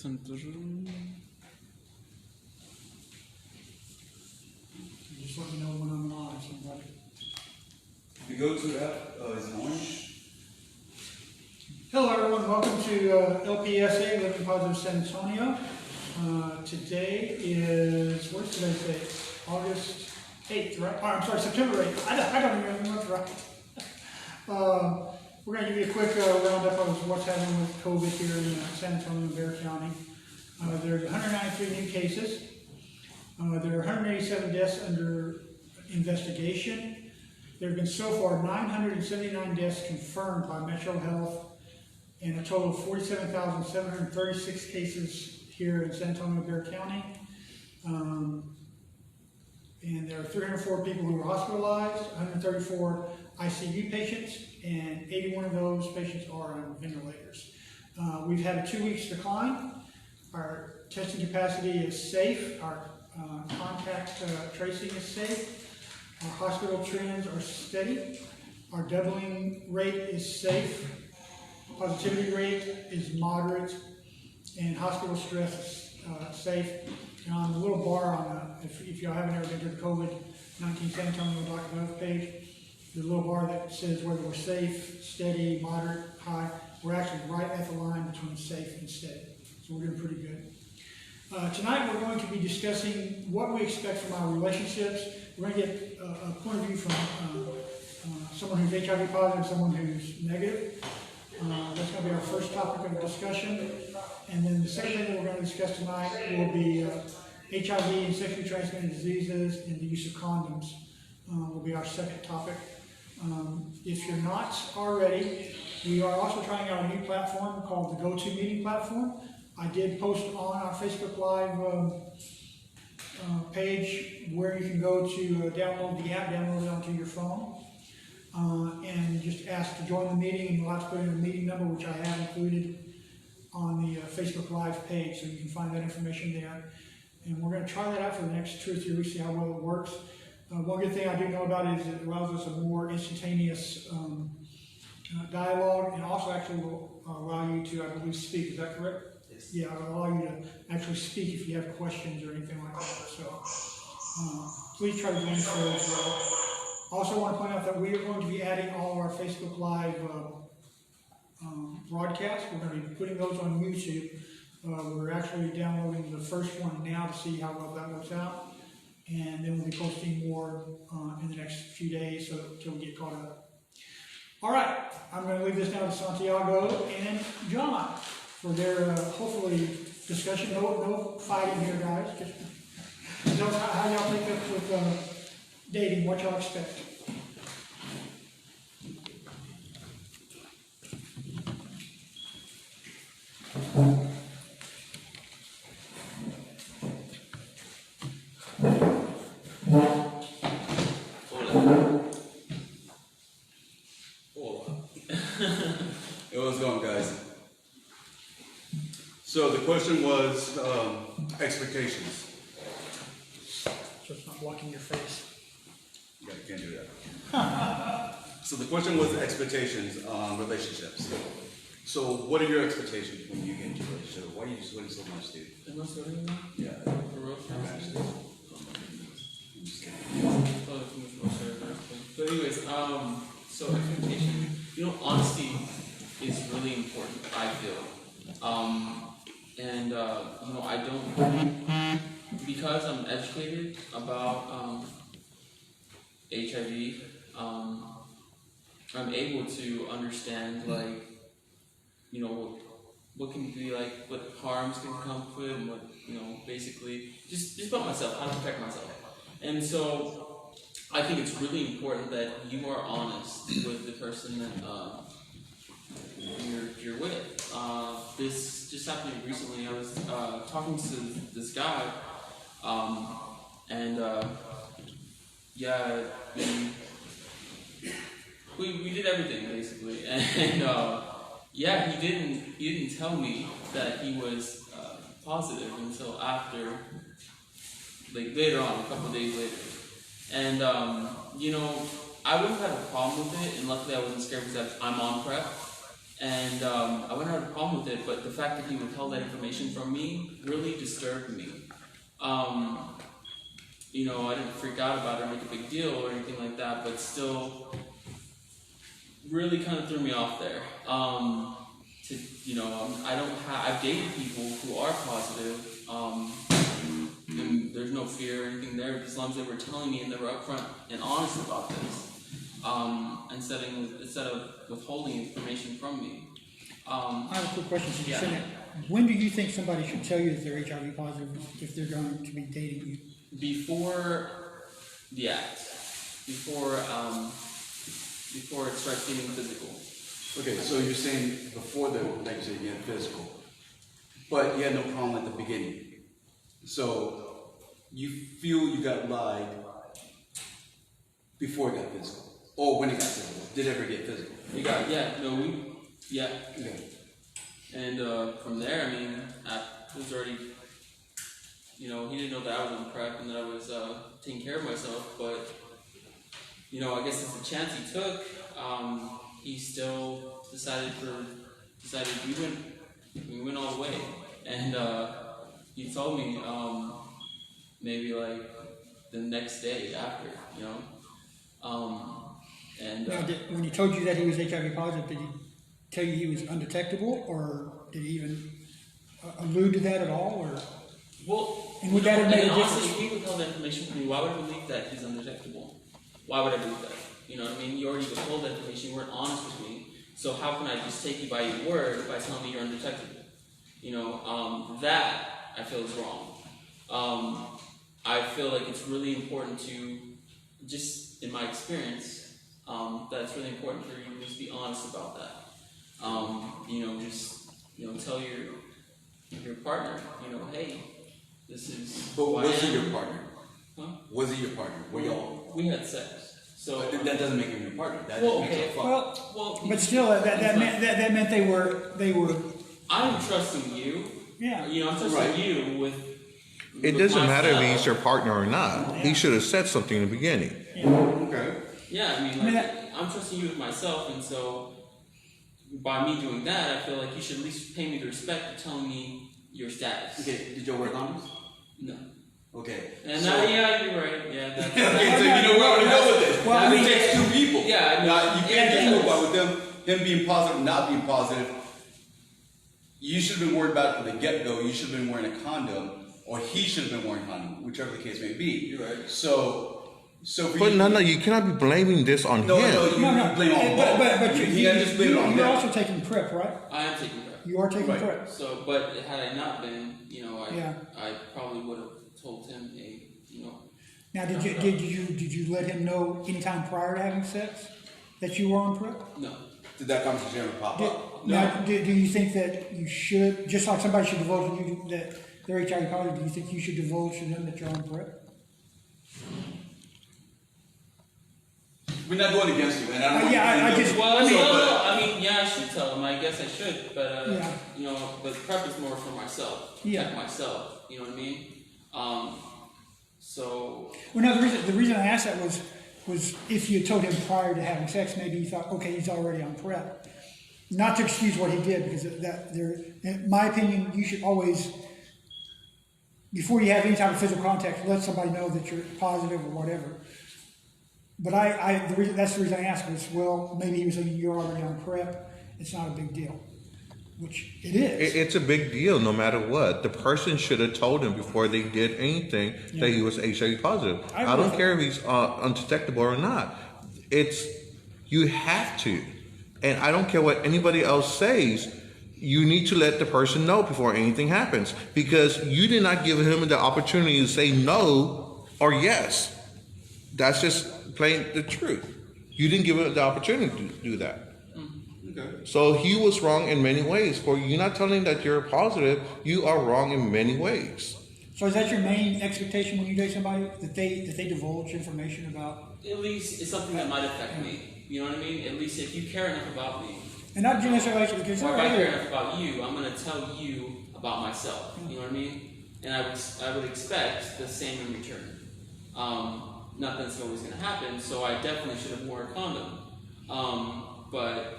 Dun, dun, dun. Just let me know when I'm live, somebody. The go-to app is orange. Hello, everyone. Welcome to LPSA, Living Positive San Antonio. Today is, what's today's date? August 8th, right? Oh, I'm sorry, September 8th. I don't even remember what's right. We're going to give you a quick roundup of what's happening with COVID here in San Antonio and Bexar County. There's 193 new cases. There are 187 deaths under investigation. There have been so far 979 deaths confirmed by Metro Health, and a total of 47,736 cases here in San Antonio, Bexar County. And there are 304 people who were hospitalized, 134 ICU patients, and 81 of those patients are on ventilators. We've had a 2 weeks decline. Our testing capacity is safe. Our contact tracing is safe. Our hospital trends are steady. Our doubling rate is safe. Positivity rate is moderate, and hospital stress is safe. And on the little bar on the, if y'all haven't ever been to the COVID-19 San Antonio.gov page, the little bar that says whether we're safe, steady, moderate, high, we're actually right at the line between safe and steady. So we're doing pretty good. Tonight we're going to be discussing what we expect from our relationships. We're going to get a point of view from someone who's HIV positive, someone who's negative. That's going to be our first topic of discussion. And then the second thing that we're going to discuss tonight will be HIV and sexually transmitted diseases and the use of condoms will be our second topic. If you're not already, we are also trying out a new platform called the GoToMeeting platform. I did post on our Facebook Live page where you can go to download the app, download it onto your phone, and just ask to join the meeting, and you'll have to put in a meeting number, which I have included on the Facebook Live page, so you can find that information there. And we're going to try that out for the next 2 or 3 weeks, see how well it works. One good thing I do know about it is it allows us a more instantaneous dialogue, and also actually will allow you to, I believe, speak. Is that correct? Yes. Yeah, it'll allow you to actually speak if you have questions or anything like that. So please try to join us there as well. Also want to point out that we are going to be adding all of our Facebook Live broadcasts. We're going to be putting those on YouTube. We're actually downloading the first one now to see how well that works out. And then we'll be posting more in the next few days until we get caught up. All right, I'm going to leave this now to Santiago and John for their, hopefully, discussion. No fighting here, guys. Just tell us how y'all take up with dating, what y'all expect. Hey, what's going, guys? So the question was expectations. So it's not blocking your face. Yeah, you can't do that. So the question was expectations on relationships. So what are your expectations when you get into a relationship? Why are you sweating so much, dude? Am I starting now? Yeah. For real? I'm just kidding. Oh, too much more sorry. But anyways, so expectation, honesty is really important, I feel. I don't, because I'm educated about HIV, I'm able to understand, what can be what harms can come with, and what, basically, just about myself, how to protect myself. And so, I think it's really important that you are honest with the person that you're with. This just happened recently. I was talking to this guy, we did everything basically, and he didn't tell me that he was positive until after, later on, a couple of days later. And I wouldn't have had a problem with it, and luckily I wasn't scared because I'm on PrEP. And I wouldn't have a problem with it, but the fact that he withheld that information from me really disturbed me. You know, I didn't freak out about it or make a big deal or anything like that, but still really kind of threw me off there. I've dated people who are positive, and there's no fear or anything there, as long as they were telling me and they were upfront and honest about this, instead of withholding information from me. I have a quick question. Since you Yeah. said that, when do you think somebody should tell you that they're HIV positive if they're going to be dating you? Before the act, before it starts getting physical. Okay, so you're saying before the, like you said, you get physical, but you had no problem at the beginning. So you feel you got lied before it got physical, or when it got physical? Did it ever get physical? Okay. And from there, I mean, I was already, you know, he didn't know that I was on PrEP and that I was taking care of myself, but, you know, I guess it's the chance he took. He still decided we went all the way, and he told me maybe like the next day after, you know, Now, when he told you that he was HIV positive, did he tell you he was undetectable, or did he even allude to that at all, or? Well, And would that have made a honestly, difference? if he withheld that information from me, why would I believe that he's undetectable? Why would I believe that? You know what I mean? You already withheld that information, you weren't honest with me. So how can I just take you by your word by telling me you're undetectable? You know, that I feel is wrong. I feel like it's really important to, just in my experience, that it's really important for you to just be honest about that. You know, just, you know, tell your partner, you know, hey, this is. But who I was he am. your partner? Huh? Was he your partner? Were y'all? We had sex. So But that doesn't make him your partner. That Well, just makes okay. it fuck. Well, but still, that meant they were. I'm trusting you. Yeah. You know, I'm trusting Right. you with. It with doesn't matter if myself. he's your partner or not. He should have said something in the beginning. Okay. Yeah, I mean, like, I'm trusting you with myself, and so by me doing that, I feel like you should at least pay me the respect of telling me your status. Okay. Did y'all wear condoms? No. Okay. And So- yeah, you're right. Yeah, that's. Okay, so you know where I'm gonna go with this. Well, I mean- it takes two people. Yeah, I mean- Now, you can't Yeah, just yeah. go by with him being positive, not being positive. You should have been worried about it from the get-go. You should have been wearing a condom, or he should have been wearing a condom, whichever the case may be. You're right. So for But you, you cannot be blaming this on no, him. no, you blame on both. But you can't just blame it on you're him. also taking PrEP, right? I am taking PrEP. You are taking Right. PrEP. So, but had I not been, you know, Yeah. I probably would have told him, hey, you know. Now, did you let him know anytime prior to having sex that you were on PrEP? No. Did that conversation ever pop Did, up? now, do you think that you should, just like somebody should divulge to you that they're HIV positive, do you think you should divulge to them that you're on PrEP? We're not going against you, and I don't. Yeah, I just- Well, I mean- I mean, yeah, I should tell him. I guess I should, but Yeah. you know, but PrEP is more for myself. Yeah. Protect myself. You know what I mean? So Well, no, the reason I asked that was if you had told him prior to having sex, maybe you thought, okay, he's already on PrEP. Not to excuse what he did, because in my opinion, you should always, before you have any type of physical contact, let somebody know that you're positive or whatever. But that's the reason I asked was, well, maybe he was thinking you're already on PrEP, it's not a big deal, which it is. It's a big deal no matter what. The person should have told him before they did anything that he was HIV positive. I I don't agree. care if he's undetectable or not. You have to. And I don't care what anybody else says. You need to let the person know before anything happens, because you did not give him the opportunity to say no or yes. That's just plain the truth. You didn't give him the opportunity to do that. Okay. So he was wrong in many ways. For you not telling that you're positive, you are wrong in many ways. So is that your main expectation when you date somebody, that they divulge information about, at least it's something that might affect me. You know what I mean? At least if you care enough about me, and not necessarily because or there if I care are enough about you, I'm gonna tell you about myself. You know what I mean? And I would expect the same in return. Not that it's always gonna happen, so I definitely should have worn a condom. But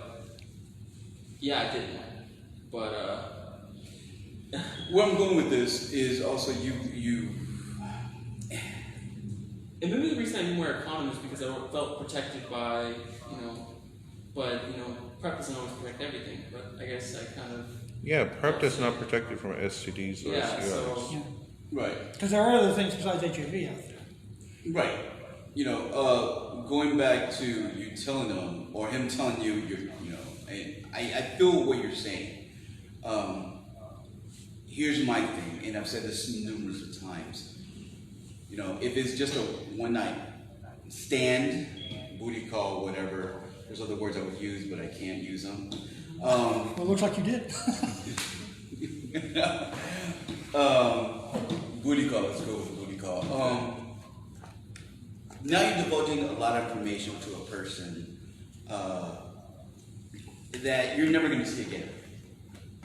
Yeah, I didn't. But Where I'm going with this is also you. and maybe the reason I didn't wear a condom is because I felt protected by, but PrEP doesn't always protect everything. But I guess I kind of Yeah, PrEP does not protect you from STDs or yeah. STIs. So Yeah. Right. Because there are other things besides HIV out there. Right. Going back to you telling them or him telling you, I feel what you're saying. Here's my thing, and I've said this numerous of times. If it's just a one night stand, booty call, whatever, there's other words I would use, but I can't use them. Well, it looks like you did. Booty call, let's go with booty call. Now you're divulging a lot of information to a person that you're never going to see again.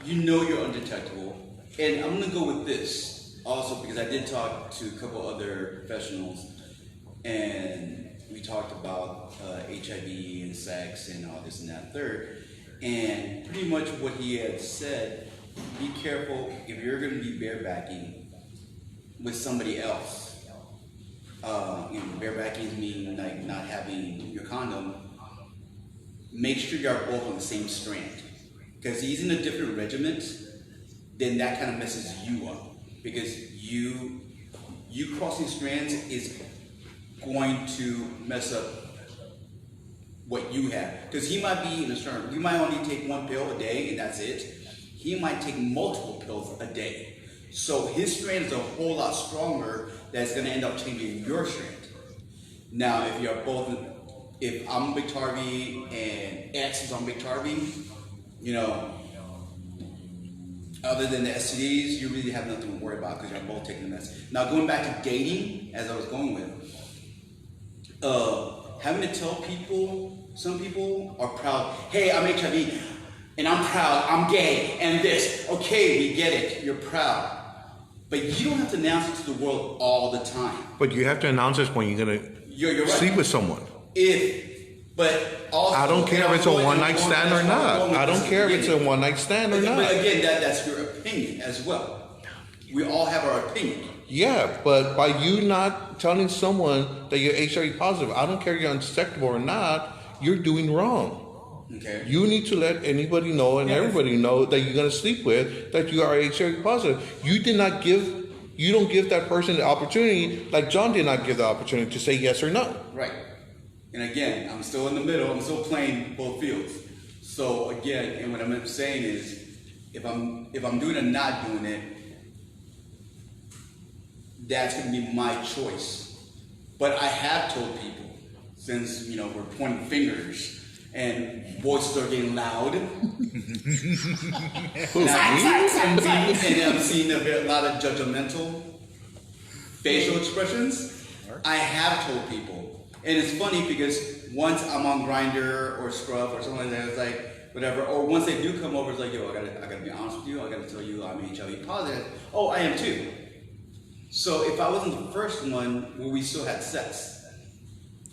You're undetectable. And I'm going to go with this also because I did talk to a couple other professionals and we talked about HIV and sex and all this and that third. And pretty much what he had said, be careful if you're going to be barebacking with somebody else. Barebacking means like not having your condom. Make sure you're both on the same strand. Because he's in a different regiment, then that kind of messes you up. Because you crossing strands is going to mess up what you have. Because he might be in a certain, you might only take one pill a day and that's it. He might take multiple pills a day. So his strand is a whole lot stronger that's going to end up changing your strand. Now, if I'm Biktarvy and X is on Biktarvy, other than the STDs, you really have nothing to worry about because you're both taking the mess. Now, going back to dating, as I was going with, having to tell people, some people are proud, hey, I'm HIV, and I'm proud, I'm gay, and this. Okay, we get it, you're proud. But you don't have to announce it to the world all the time. But you have to announce this when you're gonna You're right. sleep with someone. But also, I don't care if it's a one night stand or not. I don't care if it's a one night stand or not. But again, that's your opinion as well. We all have our opinion. Yeah, but by you not telling someone that you're HIV positive, I don't care if you're undetectable or not, you're doing wrong. Okay. You need to let anybody know and everybody know that you're going to sleep with that you are HIV positive. You don't give that person the opportunity, like John did not give the opportunity to say yes or no. Right. And again, I'm still in the middle. I'm still playing both fields. So again, and what I'm saying is, if I'm doing it or not doing it, that's going to be my choice. But I have told people, since we're pointing fingers and voices are getting loud, and I'm seeing a lot of judgmental facial expressions. I have told people, and it's funny because once I'm on Grindr or Scrub or something like that, it's like whatever. Or once they do come over, it's like, yo, I gotta be honest with you. I gotta tell you, I'm HIV positive. Oh, I am too. So if I wasn't the first one, well, we still had sex,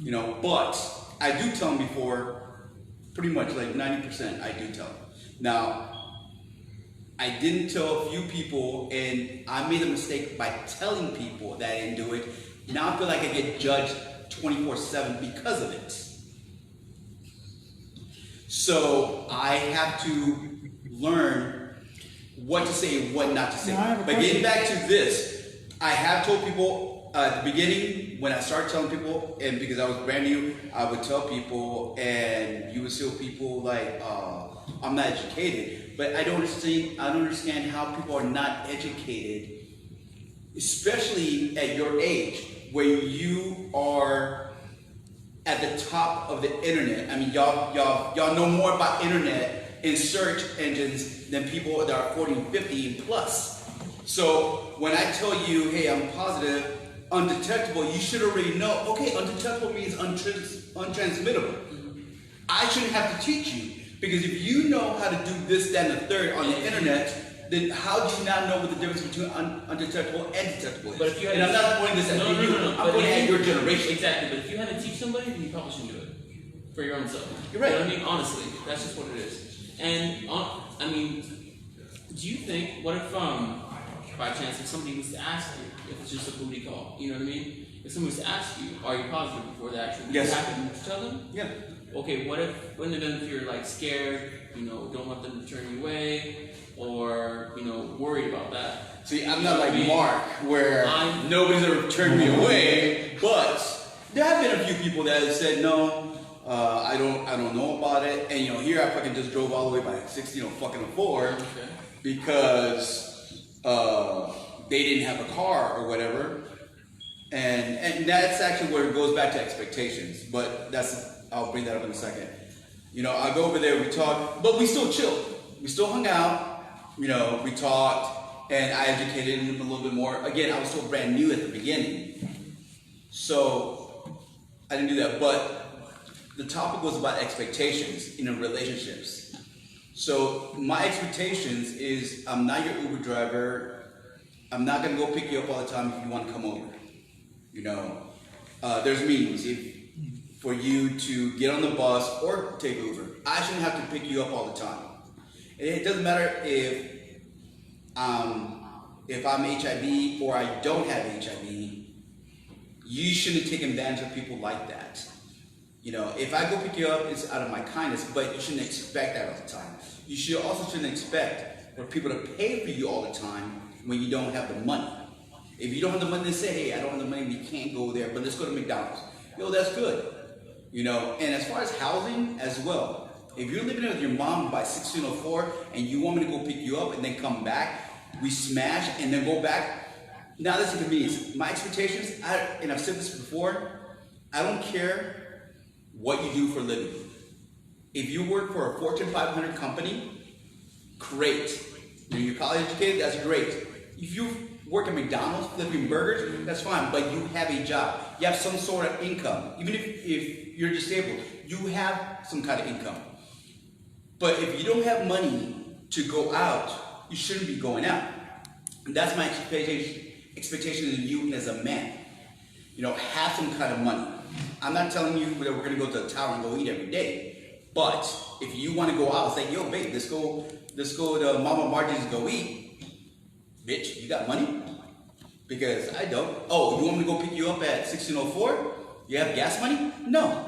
But I do tell them before. Pretty much like 90%, I do tell them. Now, I didn't tell a few people, and I made a mistake by telling people that I didn't do it. Now I feel like I get judged 24/7 because of it. So I have to learn what to say and what not to say. Now, I have a But getting question. back to this, I have told people at the beginning when I started telling people, and because I was brand new, I would tell people, and you would see people like, I'm not educated, but I don't understand how people are not educated, especially at your age, where you are at the top of the internet. I mean, y'all know more about internet and search engines than people that are 40, 50 and plus. So when I tell you, hey, I'm positive, undetectable, you should already know, okay, undetectable means untransmittable. I shouldn't have to teach you, because if you know how to do this, that, and the third on the internet, then how do you not know what the difference between undetectable and detectable is? But if you had and I'm not pointing this at you, I'm But pointing if at you- your generation. Exactly, but if you had to teach somebody, then you probably shouldn't do it for your own self. You're right. You know what I mean, honestly, that's just what it is. And I mean, do you think, what if by chance if somebody was to ask you, if it's just a booty call, you know what I mean? If somebody was to ask you, are you positive before that actually Yes. happened, would you tell them? Yeah. Okay, what if you're like scared, you know, don't want them to turn you away, or, you know, worried about that? See, I'm not like I mean, Mark, where I'm- nobody's ever turned me away, but there have been a few people that have said no. I don't know about it, and you know, here I fucking just drove all the way by 1604 Okay. because they didn't have a car or whatever, and that's actually where it goes back to expectations. But I'll bring that up in a second. You know, I go over there, we talk, but we still chilled. We still hung out. You know, we talked, and I educated him a little bit more. Again, I was still brand new at the beginning, so I didn't do that. But the topic was about expectations in relationships. So my expectations is I'm not your Uber driver. I'm not gonna go pick you up all the time if you want to come over. You know, there's means for you to get on the bus or take Uber. I shouldn't have to pick you up all the time. And it doesn't matter if I'm HIV or I don't have HIV. You shouldn't take advantage of people like that. You know, if I go pick you up, it's out of my kindness, but you shouldn't expect that all the time. You shouldn't expect for people to pay for you all the time when you don't have the money. If you don't have the money to say, hey, I don't have the money, we can't go there, but let's go to McDonald's. Yo, that's good. You know, and as far as housing as well, if you're living with your mom by 1604 and you want me to go pick you up and then come back, we smash and then go back. Now that's inconvenience. My expectations, and I've said this before, I don't care what you do for a living. If you work for a Fortune 500 company, great. You're college educated, that's great. If you work at McDonald's flipping burgers, that's fine, but you have a job. You have some sort of income. Even if you're disabled, you have some kind of income. But if you don't have money to go out, you shouldn't be going out. And that's my expectation of you as a man. You know, have some kind of money. I'm not telling you that we're gonna go to the tower and go eat every day. But if you want to go out, say, yo, babe, let's go to Mama Margie's and go eat. Bitch, you got money? Because I don't. Oh, you want me to go pick you up at 1604? You have gas money? No.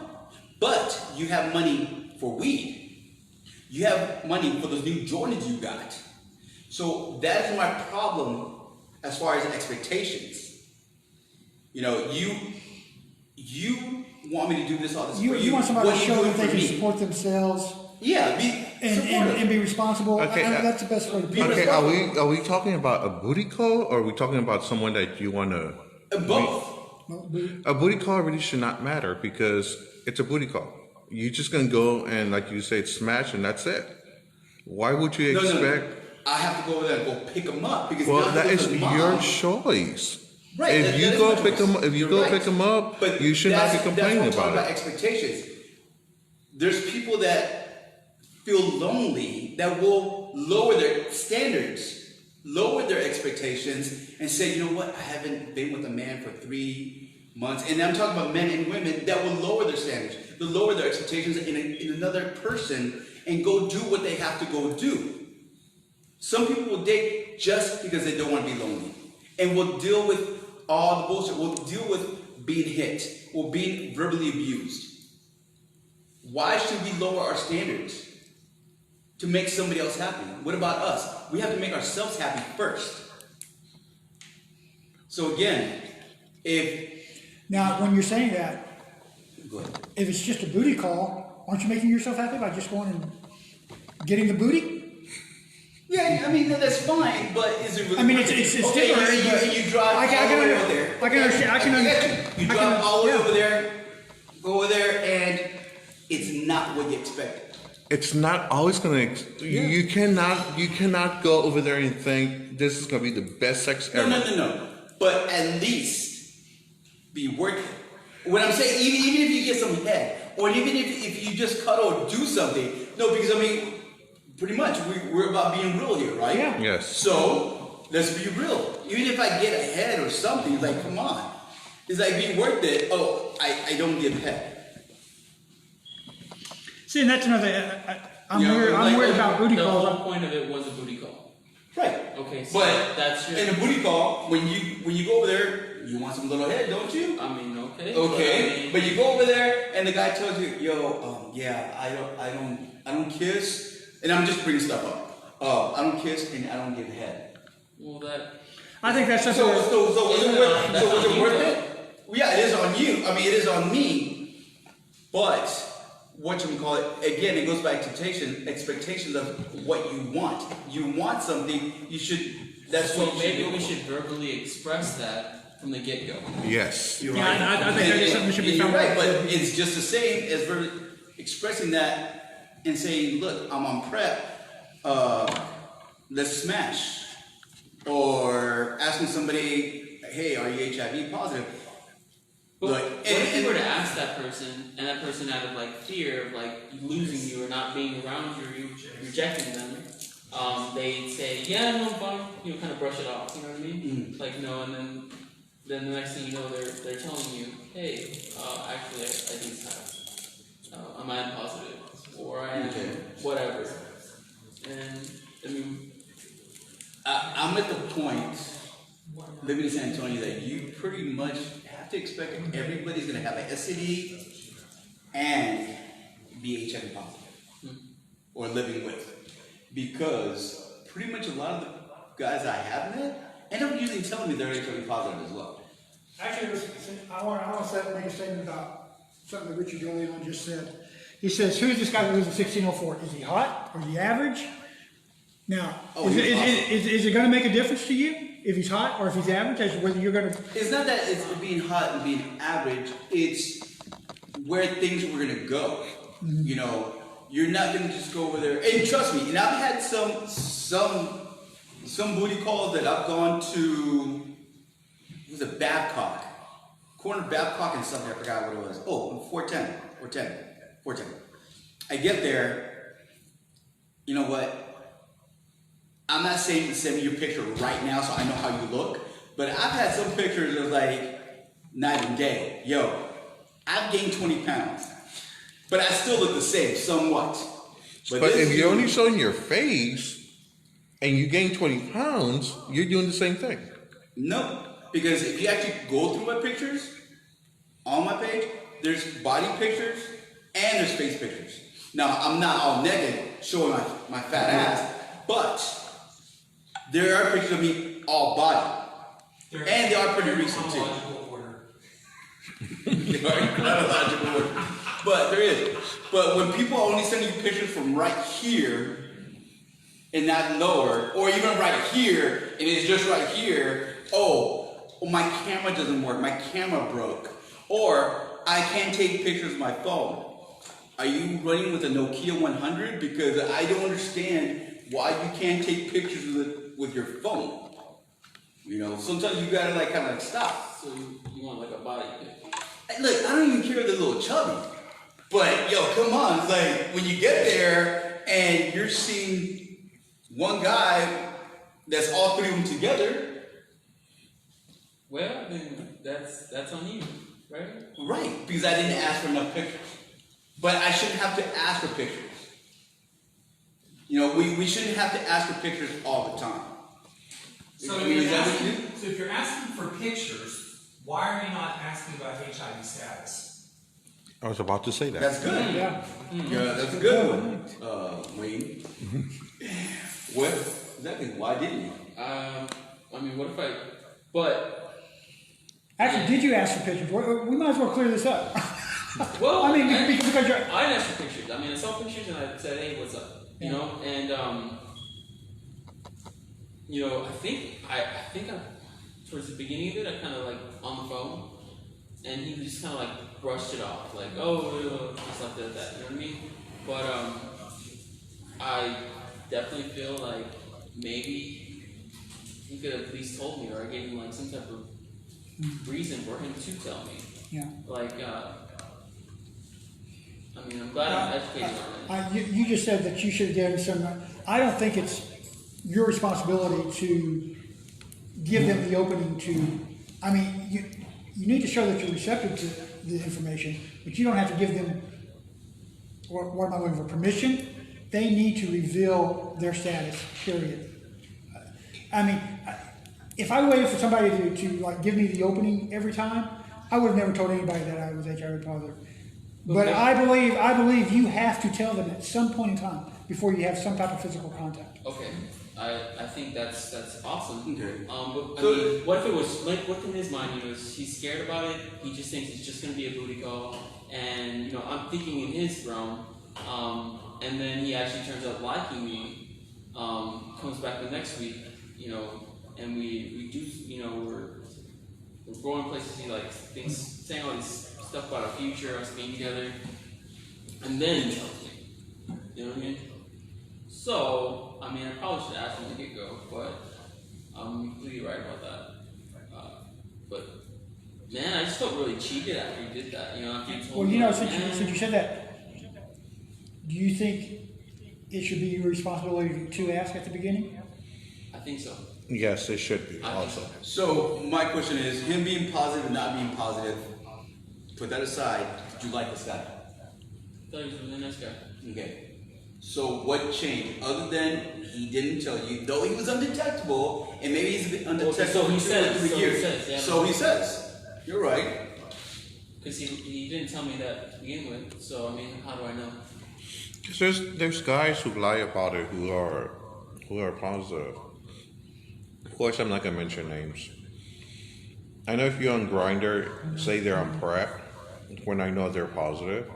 But you have money for weed. You have money for those new Jordans you got. So that is my problem as far as expectations. You know, you want me to do this all this for you. You want somebody What to are you show doing that they for can me? support themselves Yeah, be supportive. and be responsible. Okay, That's the best way to put it. Okay, are we talking about a booty call, or are we talking about someone that you want to? Both. A booty call really should not matter because it's a booty call. You're just gonna go and, like you say, smash, and that's it. Why would you expect? No. I have to go over there and go pick them up because Well, now that it's is a mom. your choice. Right. If that you is go my pick choice. them, if you You're go right. pick them up, But you should not be complaining that's what I'm about talking it. expectations. There's people that feel lonely that will lower their standards, lower their expectations, and say, you know what, I haven't been with a man for 3 months. And I'm talking about men and women that will lower their standards, they'll lower their expectations in another person and go do what they have to go do. Some people will date just because they don't want to be lonely, and will deal with all the bullshit. Will deal with being hit or being verbally abused. Why should we lower our standards to make somebody else happy? What about us? We have to make ourselves happy first. So again, Now, when you're saying that, go ahead. if it's just a booty call, aren't you making yourself happy by just going and getting the booty? Yeah, I mean that's fine, but is it really? I mean, it's okay, different, but you drive I can all the way under- over there. I can understand- I can get under- you. You I drive can- all the way yeah. over there, go over there, and it's not what you expected. It's not always gonna. You cannot go over there and think this is gonna be the best sex ever. No. But at least be worth it. When I'm saying, even if you get some head, or even if you just cuddle or do something, no, because I mean, pretty much we're about being real here, right? Yeah. Yes. So let's be real. Even if I get a head or something, it's like, come on, it's like be worth it. Oh, I don't give head. See, and that's another. I'm You know, weird. I'm like- weird about booty The calls. whole point of it was a booty call. Right. Okay, so But that's your. in a booty call, when you go over there, you want some little head, don't you? I mean, okay. Okay, but but you go over there and the guy tells you, yo, yeah, I don't kiss, and I'm just bringing stuff up. I don't kiss and I don't give head. well, that. I think that's So something. was Isn't it it worth, on- that's so was on it you, worth though. it? Well, yeah, it is on you. I mean, it is on me. But what you call it again? It goes back to expectations of what you want. You want something, you should. That's So what you maybe should we go for. should verbally express that from the get go. Yes. You're Yeah, right. I think that is something that should be And you're found right, out. but it's just the same as expressing that and saying, "Look, I'm on prep. Let's smash." Or asking somebody, "Hey, are you HIV positive?" But Like, what if you were to ask that person, and that person out of like fear of like losing you or not being around you, rejecting them, they'd say, "Yeah, no, I'm fine," you know, kind of brush it off. You know what I mean? Like no, and then the next thing you know, they're telling you, "Hey, actually, I do have, I'm IM positive, or I am Okay. whatever," and I mean, I'm at the point, living in San Antonio, that you pretty much have to expect everybody's gonna have an STD and be HIV positive or living with, because pretty much a lot of the guys I have met end up usually telling me they're HIV positive as well. Actually, I want to make a statement about something that Richard DeLeon just said. He says, "Who's this guy that lives in 1604? Is he hot? Or is he average?" Now, Oh, is, he's it, awesome. is it going to make a difference to you if he's hot or if he's average? As to whether you're going to. It's not that it's being hot and being average, it's where things were gonna go. You know, you're not gonna just go over there, and trust me, and I've had some booty calls that I've gone to, it was a Babcock, corner Babcock and something, I forgot what it was. Oh, 410. I get there, you know what? I'm not saying to send me your picture right now so I know how you look, but I've had some pictures of like night and day. Yo, I've gained 20 pounds, but I still look the same somewhat. But this if you're dude- only showing your face and you gain 20 pounds, you're doing the same thing. No, because if you actually go through my pictures on my page, there's body pictures and there's face pictures. Now, I'm not all naked showing my fat ass, but there are pictures of me all body. They're And they are pretty recent too. chronological order. They are in chronological order. But there is. But when people only send you pictures from right here and not lower, or even right here and it's just right here, oh, my camera doesn't work, my camera broke, or I can't take pictures with my phone. Are you running with a Nokia 100? Because I don't understand why you can't take pictures with your phone. You know, sometimes you gotta like kind of like stop. so you want like a body pic. Hey, look, I don't even care if they're a little chubby. But yo, come on, it's like when you get there and you're seeing one guy that's all three of them together, Well, then that's on you, right? right? Because I didn't ask for enough pictures. But I shouldn't have to ask for pictures. You know, we shouldn't have to ask for pictures all the time. So, I mean, is that what you do? so if you're asking for pictures, why are you not asking about HIV status? I was about to say that. That's good. Yeah. Yeah, that's a good one, Wayne. What? Exactly. Why didn't you? I mean, what if I? But Actually, did you ask for pictures? We might as well clear this up. well, I mean, because you're. I didn't ask for pictures. I mean, I saw pictures and I said, "Hey, what's up?" You know, and you know, I think towards the beginning of it, I kind of like on the phone, and he just kind of like brushed it off, like, "Oh, just like that." You know what I mean? But I definitely feel like maybe he could have at least told me, or I gave him like some type of reason for him to tell me. Yeah. Like, I mean, I'm glad I'm educated on it. You just said that you should have given some. I don't think it's your responsibility to give them the opening to. I mean, you need to show that you're receptive to the information, but you don't have to give them. What am I looking for? Permission they need to reveal their status, period. I mean, if I waited for somebody to like give me the opening every time, I would have never told anybody that I was HIV positive. But Okay. I believe you have to tell them at some point in time before you have some type of physical contact. Okay, I think that's awesome. Okay. But I So- mean, what if it was like what in his mind? He's scared about it. He just thinks it's just gonna be a booty call, and I'm thinking in his realm. And then he actually turns out liking me. Comes back the next week, and we do, we're going places. He likes things, saying all this stuff about our future, us being together, and then he tells me. You know what I mean? So, I mean, I probably should ask him to get go, but I'm completely right about that. But man, I just felt really cheated after he did that. After he told Well, me, since you said that, do you think it should be your responsibility to ask at the beginning? I think so. Yes, it should be I also. think so. So my question is, him being positive and not being positive, put that aside, did you like this guy? I thought he was a really nice guy. Okay. So what changed? Other than he didn't tell you, though he was undetectable, and maybe he's been undetectable so he for 2 or says, 3 so he years. says, yeah. So he says. You're right. Because he didn't tell me that to begin with. So, I mean, how do I know? 'Cause there's guys who lie about it who are positive. Of course, I'm not gonna mention names. I know if you're on Grindr, say they're on PrEP, when I know they're positive,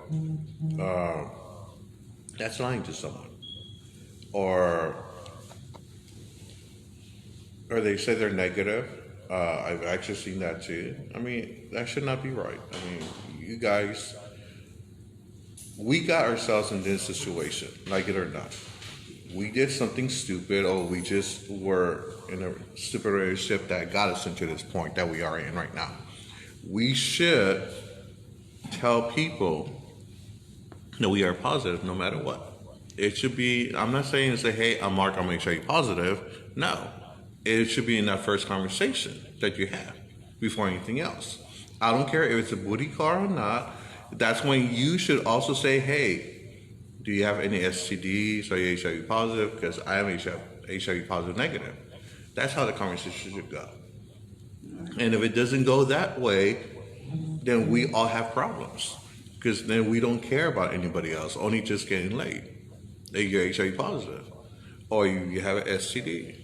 that's lying to someone. Or they say they're negative. I've actually seen that too. I mean, that should not be right. I mean, you guys, we got ourselves in this situation, like it or not. We did something stupid, or we just were in a stupid relationship that got us into this point that we are in right now. We should tell people that we are positive no matter what. It should be, I'm not saying to say, hey, I'm Mark, I'm HIV positive. No. It should be in that first conversation that you have before anything else. I don't care if it's a booty call or not. That's when you should also say, hey, do you have any STDs? Are you HIV positive? Because I am HIV positive negative. That's how the conversation should go. And if it doesn't go that way, then we all have problems. Because then we don't care about anybody else, only just getting laid. That you're HIV positive. Or you have an STD.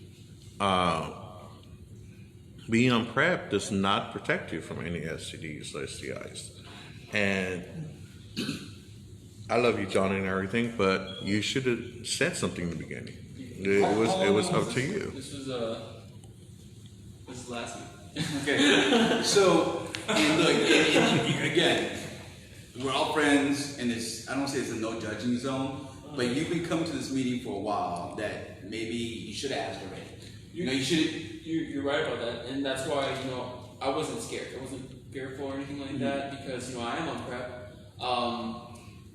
Being on PrEP does not protect you from any STDs or STIs. And I love you, John, and everything, but you should have said something in the beginning. It was up to you. This was last week. Okay. So, and look, and again, we're all friends, and it's, I don't say it's a no judging zone, but you've been coming to this meeting for a while that maybe you should have asked already. You should. You're right about that, and that's why I wasn't scared. I wasn't fearful or anything like that because I am on PrEP,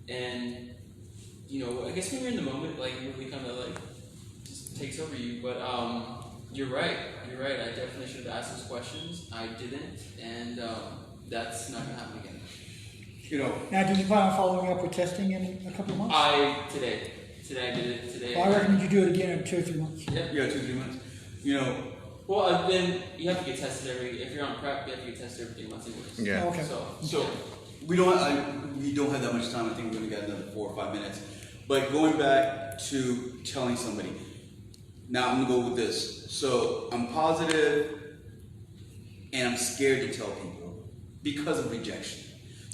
and I guess when you're in the moment, like it really kind of like just takes over you. But you're right. You're right. I definitely should have asked those questions. I didn't, and that's not gonna happen again. Now, do you plan on following up with testing in a couple of months? Today I did it today. Well, I recommend you do it again in 2 or 3 months. Yep. Yeah, 2 or 3 months. Well, then you have to get tested if you're on PrEP, you have to get tested every 3 months anyways. Yeah. Oh, okay. So we don't have that much time. I think we're gonna get another 4 or 5 minutes. But going back to telling somebody. Now I'm gonna go with this. So I'm positive, and I'm scared to tell people because of rejection.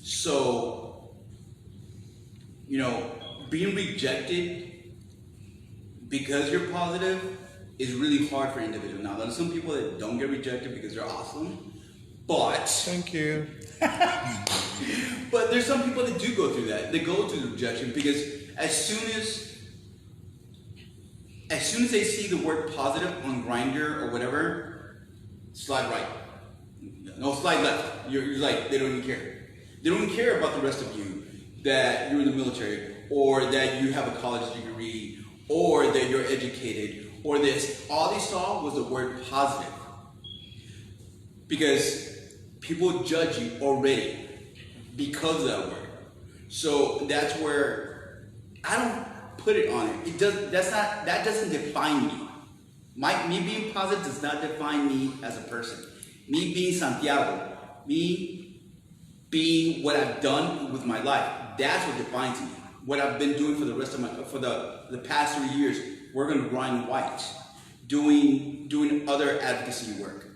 So being rejected because you're positive is really hard for individuals. Now, there's some people that don't get rejected because they're awesome, but Thank you. but there's some people that do go through that. They go through the rejection because as soon as they see the word positive on Grindr or whatever, slide right. No, slide left. You're like, they don't even care. They don't even care about the rest of you, that you're in the military, or that you have a college degree, or that you're educated, or this. All they saw was the word positive. Because people judge you already because of that word. So that's where put it on it. It does. That doesn't define me. Me being positive does not define me as a person. Me being Santiago, me being what I've done with my life, that's what defines me. What I've been doing for the rest of the past 3 years, working with Ryan White, doing other advocacy work.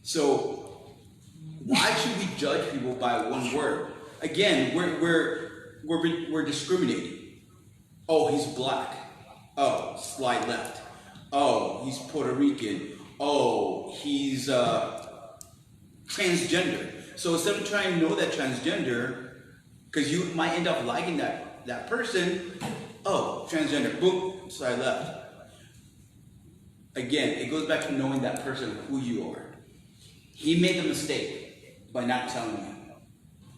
So why should we judge people by one word? Again, we're discriminating. Oh, he's black. Oh, slide left. Oh, he's Puerto Rican. Oh, he's transgender. So instead of trying to know that transgender, because you might end up liking that person, oh, transgender, boom, slide left. Again, it goes back to knowing that person, who you are. He made the mistake by not telling you.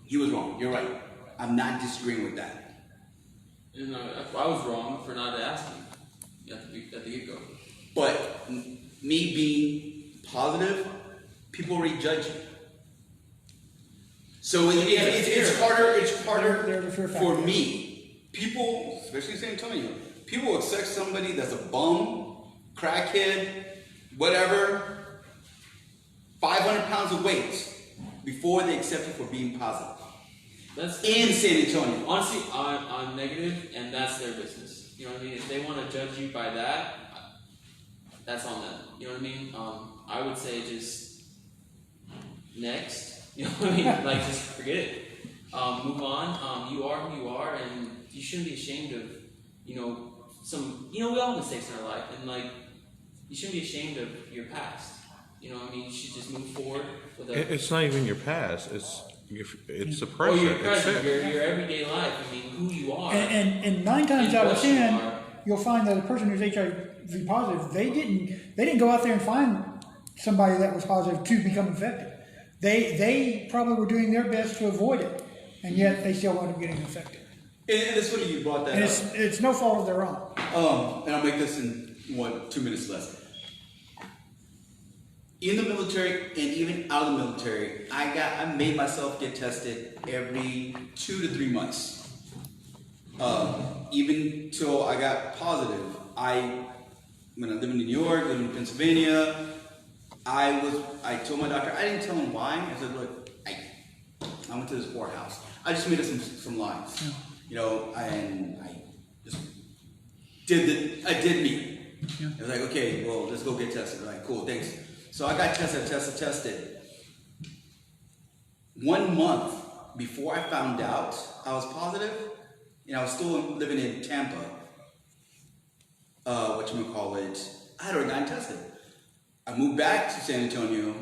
He was wrong. You're right. I'm not disagreeing with that. And I was wrong for not asking at the get-go. But me being positive, people already judge you. So it's harder. It's harder There's a fear for factor. me. People, especially San Antonio, people accept somebody that's a bum, crackhead, whatever, 500 pounds of weight before they accept you for being positive. That's In San Antonio. honestly, I'm negative, and that's their business. You know what I mean? If they want to judge you by that, that's on them. You know what I mean? I would say just next. You know what I mean? Like, just forget it. Move on. You are who you are, and you shouldn't be ashamed of, we all have mistakes in our life, and like, you shouldn't be ashamed of your past. You know what I mean? You should just move forward with a. It's not even your past. It's the Or present. your It's present, it. your everyday life. I mean, who you are. And 9 times And out of what you 10, are. you'll find that a person who's HIV positive, they didn't go out there and find somebody that was positive to become infected. They probably were doing their best to avoid it, and yet they still wound up getting infected. And it's funny you brought that And up. it's no fault of their own. And I'll make this in 2 minutes less. In the military and even out of the military, I made myself get tested every 2 to 3 months. Even till I got positive. When I lived in New York, lived in Pennsylvania, I told my doctor, I didn't tell him why. I said, look, I went to this poorhouse. I just made up some lies. And I just I did me. I was like, okay, well, let's go get tested. Like, cool, thanks. So I got tested. 1 month before I found out I was positive, and I was still living in Tampa, I had already gotten tested. I moved back to San Antonio.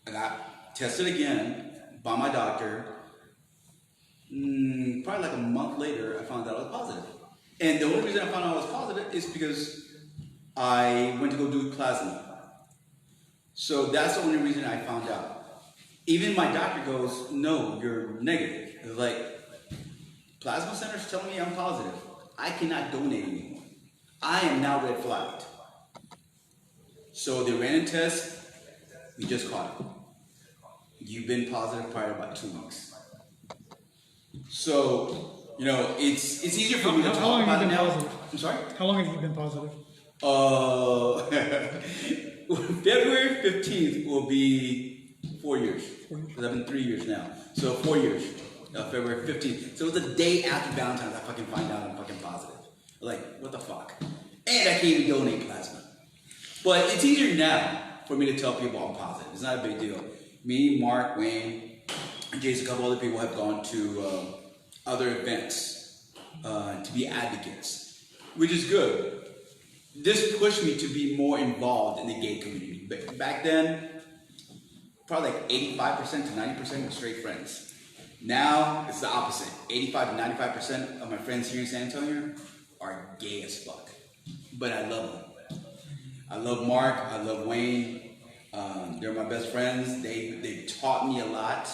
I got tested again by my doctor. Probably like a month later, I found out I was positive. And the only reason I found out I was positive is because I went to go do plasma. So that's the only reason I found out. Even my doctor goes, no, you're negative. It's like, plasma center's telling me I'm positive. I cannot donate anymore. I am now red flagged. So they ran a test. We just caught it. You've been positive prior to about 2 weeks. So, it's easier for me to How long talk have about you it been now. positive? I'm sorry? How long have you been positive? February 15th will be 4 years. Because I've been 3 years now. So 4 years. February 15th. So it was the day after Valentine's I fucking find out I'm fucking positive. Like, what the fuck? And I can't even donate plasma. But it's easier now for me to tell people I'm positive. It's not a big deal. Me, Mark, Wayne, and Jason, a couple other people have gone to other events to be advocates, which is good. This pushed me to be more involved in the gay community. But back then, probably like 85% to 90% were straight friends. Now, it's the opposite. 85 to 95% of my friends here in San Antonio are gay as fuck. But I love them. I love Mark, I love Wayne. They're my best friends. They taught me a lot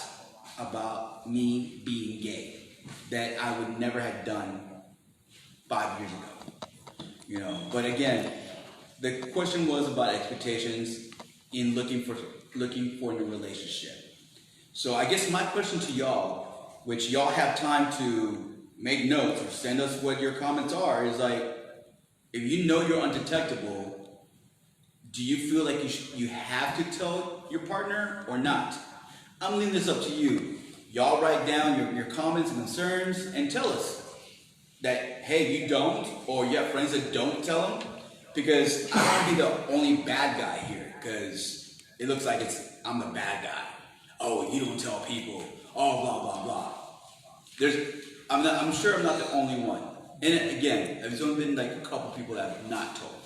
about me being gay that I would never have done 5 years ago. But again, the question was about expectations in looking for a new relationship. So I guess my question to y'all, which y'all have time to make notes or send us what your comments are. Is like, if you know you're undetectable, do you feel like you have to tell your partner or not? I'm leaving this up to you. Y'all write down your comments and concerns and tell us that, hey, you don't, or you have friends that don't tell them, because I don't want to be the only bad guy here, because it looks like I'm the bad guy. Oh, you don't tell people. Oh, blah blah blah. I'm sure I'm not the only one. And again, there's only been like a couple people that have not told.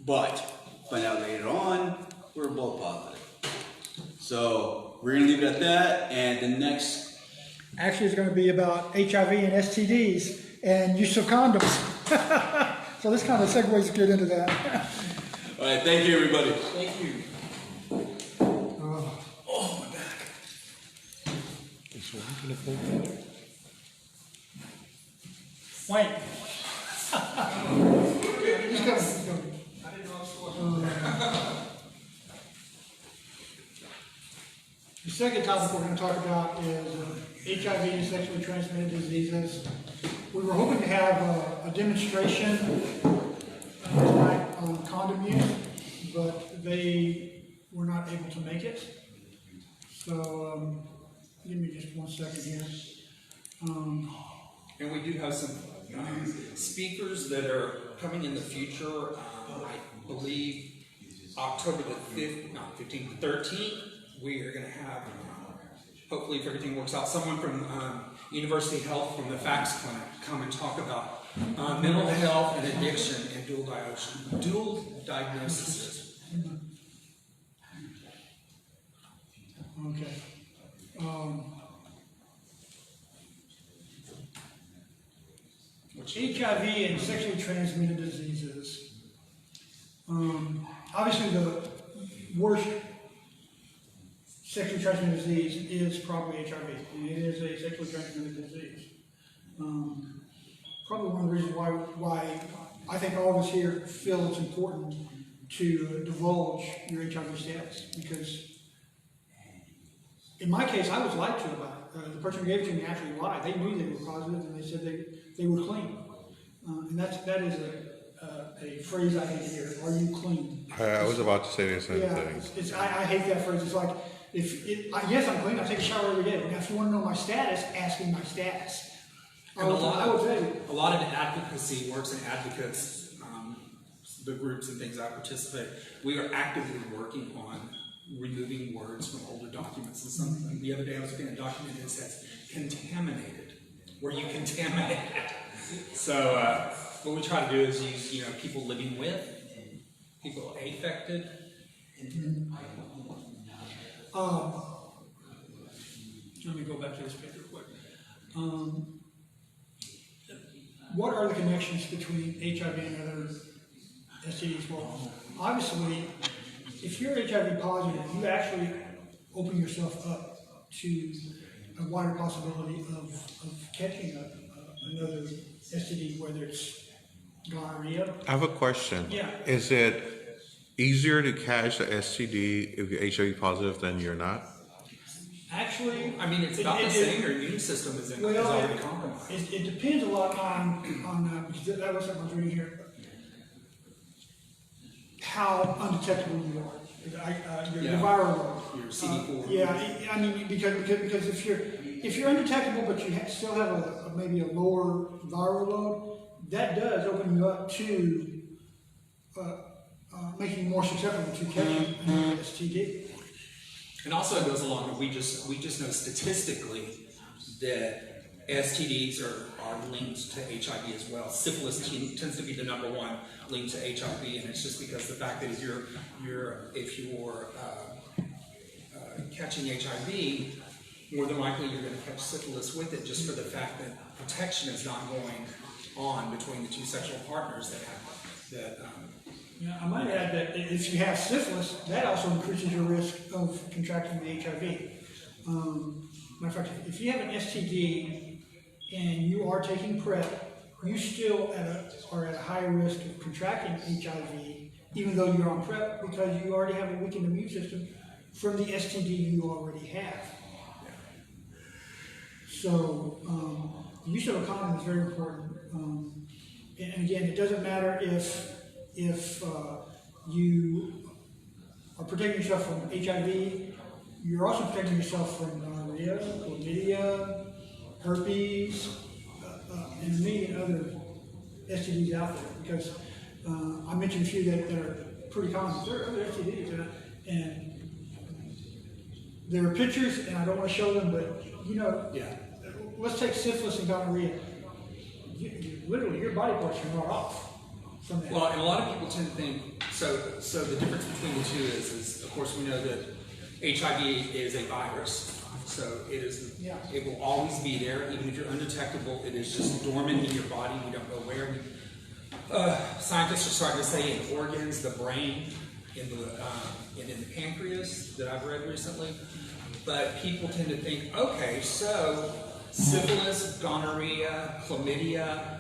But find out later on, we're both positive. So we're gonna leave it at that. And the next, Actually, it's going to be about HIV and STDs and use of condoms. So this kind of segues good into that. all right, thank you everybody. Thank you. Oh, my back. Wait. He's coming. He's coming. I didn't know I was going. The second topic we're going to talk about is HIV and sexually transmitted diseases. We were hoping to have a demonstration tonight on condom use, but they were not able to make it. So give me just 1 second here. And we do have some speakers that are coming in the future. I believe October the 5th, not 15th, the 13th, we are going to have, hopefully if everything works out, someone from University Health from the FACS Clinic come and talk about mental health and addiction and dual diagnosis. Okay. HIV and sexually transmitted diseases. Obviously, the worst sexually transmitted disease is probably HIV. And it is a sexually transmitted disease. Probably one of the reasons why I think all of us here feel it's important to divulge your HIV status, because in my case, I was lied to about it. The person who gave it to me actually lied. They knew they were positive, and they said they were clean. And that is a phrase I hate to hear. Are you clean? I was about to say the same Yeah, thing. I hate that phrase. It's like, yes, I'm clean. I take a shower every day. Now, if you want to know my status, ask me my status. I will tell you. A lot of advocacy works and advocates, the groups and things I participate, we are actively working on removing words from older documents. And the other day I was looking at a document that says contaminated, where you contaminate it. So what we try to do is use people living with, people affected. Let me go back to this page real quick. What are the connections between HIV and other STDs? Well, obviously, if you're HIV positive, you actually open yourself up to a wider possibility of catching another STD, whether it's gonorrhea. I have a question. Yeah. Is it easier to catch the STD if you're HIV positive than you're not? Actually, I mean, it's about the same. Your immune system is already compromised. It depends a lot on because that was something I was reading here. How undetectable you are. Your viral load. Your CD4. Yeah, I mean because if you're undetectable but you still have maybe a lower viral load, that does open you up to making you more susceptible to catching an STD. And also it goes along that we just know statistically that STDs are linked to HIV as well. Syphilis tends to be the #1 linked to HIV, and it's just because the fact that if you're catching HIV, more than likely you're going to catch syphilis with it, just for the fact that protection is not going on between the two sexual partners that have that. Yeah, I might add that if you have syphilis, that also increases your risk of contracting the HIV. Matter of fact, if you have an STD and you are taking PrEP, you still are at a higher risk of contracting HIV, even though you're on PrEP, because you already have a weakened immune system from the STD you already have. So, the use of a condom is very important. And again, it doesn't matter if you are protecting yourself from HIV, you're also protecting yourself from gonorrhea, chlamydia, herpes, and a million other STDs out there. Because I mentioned a few that are pretty common. There are other STDs, and there are pictures, and I don't want to show them, but Yeah. let's take syphilis and gonorrhea. Literally, your body parts can rot off from that. Well, and a lot of people tend to think, so the difference between the two is of course we know that HIV is a virus. So Yeah. it will always be there, even if you're undetectable. It is just dormant in your body. We don't know where. Scientists are starting to say in organs, the brain, in the pancreas that I've read recently. But people tend to think, okay, so syphilis, gonorrhea, chlamydia,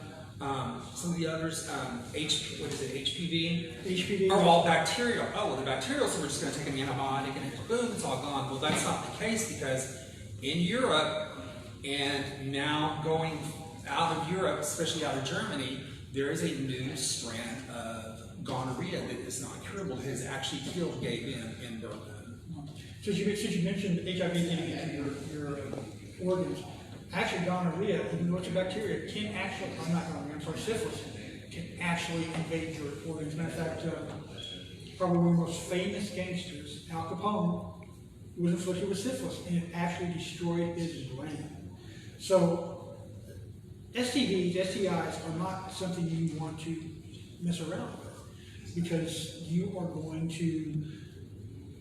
some of the others, HPV, HPV are all bacterial. Oh, well, they're bacterial, so we're just going to take an antibiotic and boom, it's all gone. Well, that's not the case, because in Europe, and now going out of Europe, especially out of Germany, there is a new strand of gonorrhea that is not curable. It has actually killed gay men in Berlin. Since you mentioned HIV getting into your organs, actually gonorrhea, even though it's a bacteria, can actually, syphilis, can actually invade your organs. Matter of fact, probably one of the most famous gangsters, Al Capone, was afflicted with syphilis, and it actually destroyed his brain. So, STDs, STIs are not something you want to mess around with, because you are going to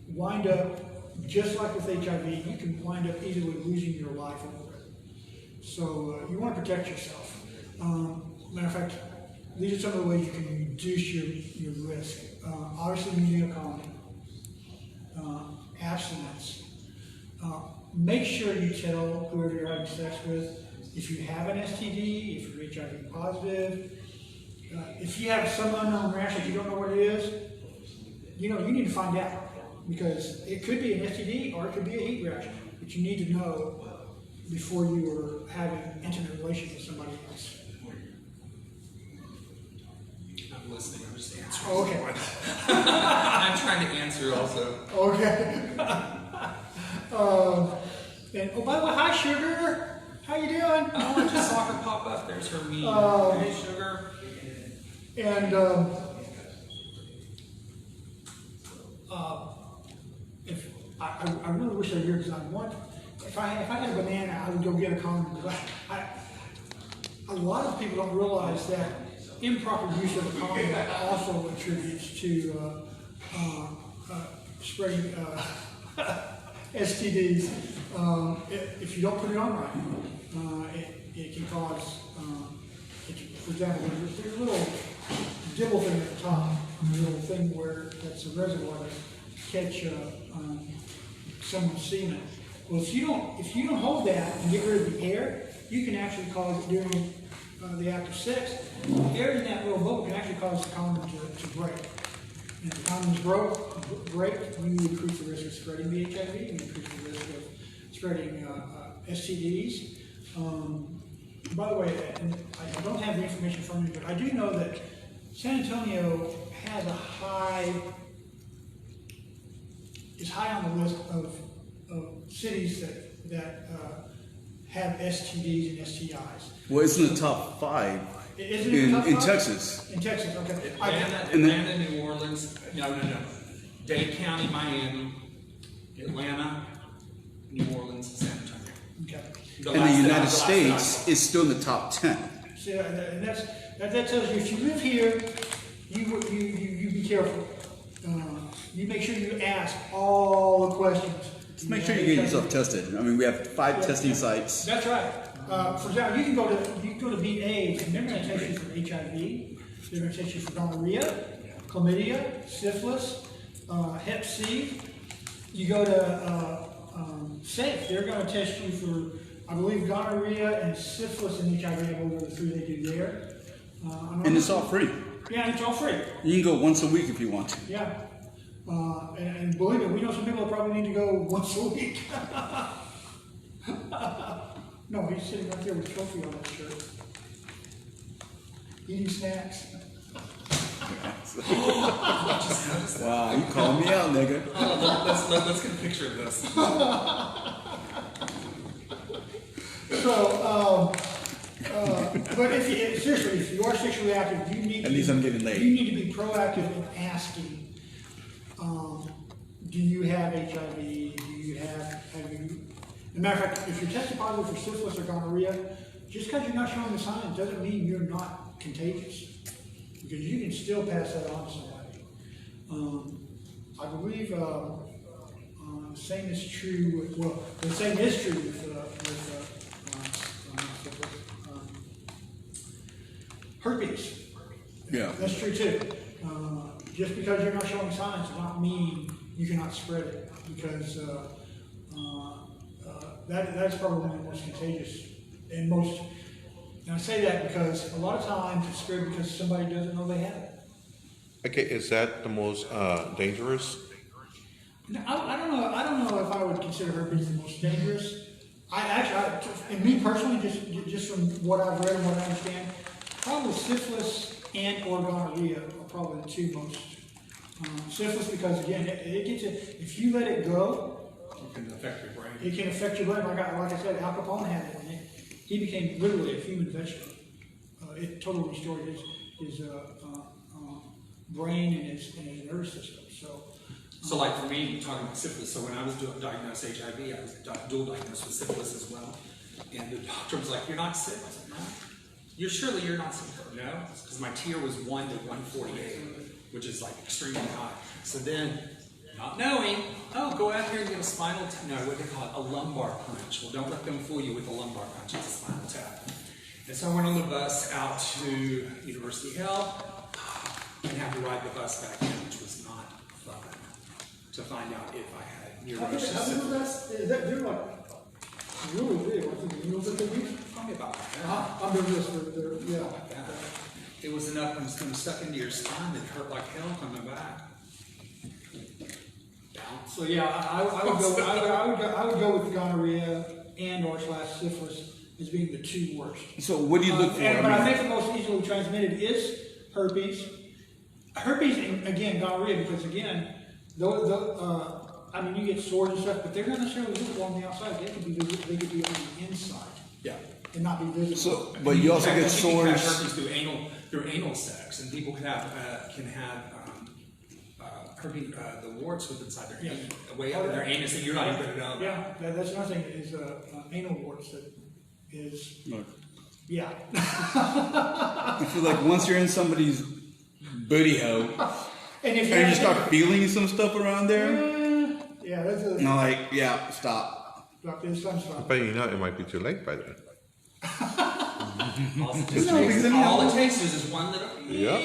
wind up, just like with HIV, you can wind up easily losing your life over it. So you want to protect yourself. Matter of fact, these are some of the ways you can reduce your risk. Obviously, using a condom, abstinence. Make sure you tell whoever you're having sex with if you have an STD, if you're HIV positive, if you have some unknown rash that you don't know what it is. You need to find out, because it could be an STD or it could be a heat rash, but you need to know before you are having intimate relations with somebody else. I'm listening, I'm just answering. Oh, okay. I'm trying to answer also. Okay. And oh, by the way, hi, Sugar. How you doing? Oh, I just saw her pop up. There's her meme. Hey, Sugar. And if I really wish I were here, because if I had a banana, I would go get a condom. Because a lot of people don't realize that improper use of a condom also attributes to spreading STDs. If you don't put it on right, it can cause, for example, there's a little dibble thing at the top, a little thing where that's a reservoir to catch someone's semen. Well, if you don't hold that and get rid of the air, you can actually cause it during the act of sex. Air in that little bubble can actually cause the condom to break. And if the condoms break, you increase the risk of spreading the HIV, you increase the risk of spreading STDs. By the way, and I don't have the information from you, but I do know that San Antonio has is high on the list of cities that have STDs and STIs. Well, it's in the top 5 Isn't it in the top in five? Texas. In Texas, okay. Atlanta, New Orleans, no. Dade County, Miami, Atlanta, New Orleans, and San Antonio. Okay. In the United States, it's still in the top 10. So, and that tells you if you live here, you be careful. You make sure you ask all the questions. Just make sure you get yourself tested. I mean, we have 5 testing sites. That's right. For example, you can go to BA, and they're going to test you for HIV. They're going to test you for gonorrhea, chlamydia, syphilis, Hep C. You go to SAFE, they're going to test you for, I believe, gonorrhea and syphilis and HIV. I believe are the 3 they do there. And it's all free. Yeah, it's all free. You can go once a week if you want to. Yeah. And believe me, we know some people that probably need to go once a week. No, he's sitting right there with a trophy on his shirt. Eating snacks. Wow, you called me out, nigga. Let's get a picture of this. So, but if you, seriously, if you are sexually active, you need At least I'm getting laid. You need to be proactive in asking, do you have HIV? Do you have you, as a matter of fact, if you're tested positive for syphilis or gonorrhea, just because you're not showing the signs doesn't mean you're not contagious. Because you can still pass that on to somebody. I believe the same is true, well, the same is true with herpes. Yeah. That's true too. Just because you're not showing signs does not mean you cannot spread it, because that's probably one of the most contagious and most. And I say that because a lot of times it's spread because somebody doesn't know they have it. Okay, is that the most dangerous? No, I don't know. I don't know if I would consider herpes the most dangerous. And me personally, just from what I've read and what I understand, probably syphilis and or gonorrhea are probably the two most. Syphilis because again, it gets it. If you let it go, It can affect your brain. it can affect your brain. Like I said, Al Capone had it, and he became literally a human vegetable. It totally destroyed his brain and his nervous system. So like for me, talking about syphilis, so when I was diagnosed HIV, I was dual diagnosed with syphilis as well. And the doctor was like, you're not sick? I was like, no. Surely you're not sick? No, because my tier was 1 to 148, which is like extremely high. So then, not knowing, go out here and get a spinal tap. No, what they call it, a lumbar punch. Well, don't let them fool you with a lumbar punch. It's a spinal tap. And so I went on the bus out to University Health and had to ride the bus back in, which was not fun, to find out if I had neurosis. They're like really big. I think you know what they mean? Probably about that. I'm doing this. Yeah. Like that. It was enough when it's stuck into your spine that hurt like hell coming back. So yeah, I would go with gonorrhea and or / syphilis as being the two worst. So what do you look for? But I think the most easily transmitted is herpes. Herpes and again gonorrhea, because again, I mean you get sores and stuff, but they're not necessarily visible on the outside. They could be on the inside. Yeah. And not be visible. So, but you also get You can have sores. herpes through anal sex, and people can have herpes, the warts with inside their Yeah. way up in their anus, and you're not even gonna know. Yeah, that's another thing is anal warts that is Look, yeah. I feel like once you're in somebody's booty hole, And if and you start feeling some stuff around there, yeah, that's a and I'm like, yeah, stop. there's some stuff. But you know, it might be too late by then. All it takes is just one little. Yeah.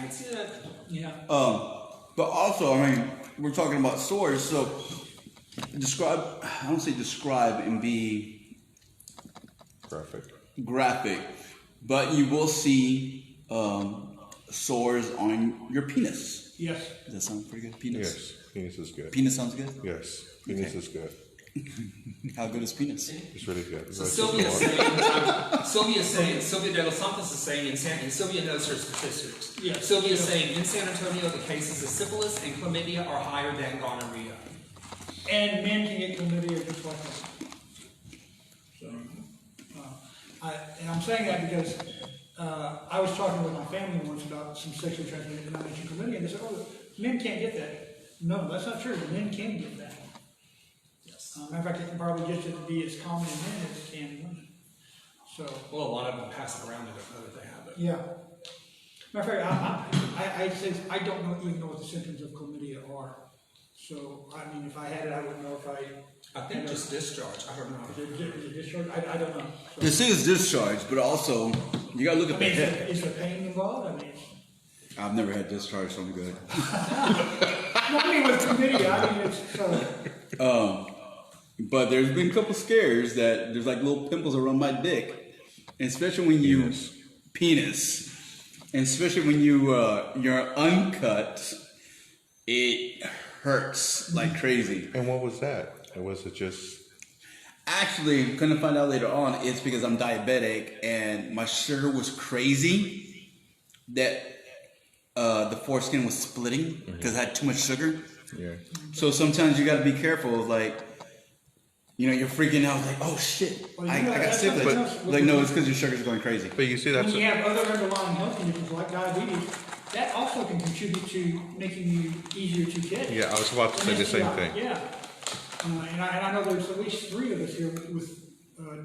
That's it. Yeah. But also, I mean, we're talking about sores, so I don't say describe and be Perfect. graphic, but you will see sores on your penis. Yes. Does that sound pretty good? Penis? Yes, penis is good. Penis sounds good? Yes, penis Okay. is good. How good is penis? It's really good. So It's Sylvia's just saying, Sylvia De Los Santos is saying, and Sylvia knows her statistics. Yeah. Sylvia's saying in San Antonio, the cases of syphilis and chlamydia are higher than gonorrhea. And men can get chlamydia just like that. So, and I'm saying that because I was talking with my family once about some sexually transmitted non-mentioned chlamydia, and they said, "Oh, men can't get that." No, that's not true. Men can get that. Yes. Matter of fact, it can probably just be as common in men as it can in women. So, Well, a lot of them pass it around. They don't know that they have it. yeah. Matter of fact, I don't even know what the symptoms of chlamydia are. So, I mean, if I had it, I wouldn't know if I think just discharge. I don't know. is it discharge? I don't know. So, This is discharge, but also you gotta look I at the mean, head. is there pain involved? I mean, I've never had discharge, so I'm good. I mean, with chlamydia, I mean, it's so. But there's been a couple scares that there's like little pimples around my dick, and especially when you penis, and especially when you're uncut, it hurts like crazy. And what was that? Or was it just Actually, couldn't find out later on. It's because I'm diabetic and my sugar was crazy. That the foreskin was splitting because I had too much sugar. Yeah. So sometimes you got to be careful. Like, you know, you're freaking out. Like, oh shit, Well, I you know, got that's syphilis. something else. Like, no, it's because your sugar's going crazy. But you see, that's When you have other underlying health conditions like diabetes, that also can contribute to making you easier to get. yeah. I was about to say the same thing. Yeah. And I know there's at least 3 of us here with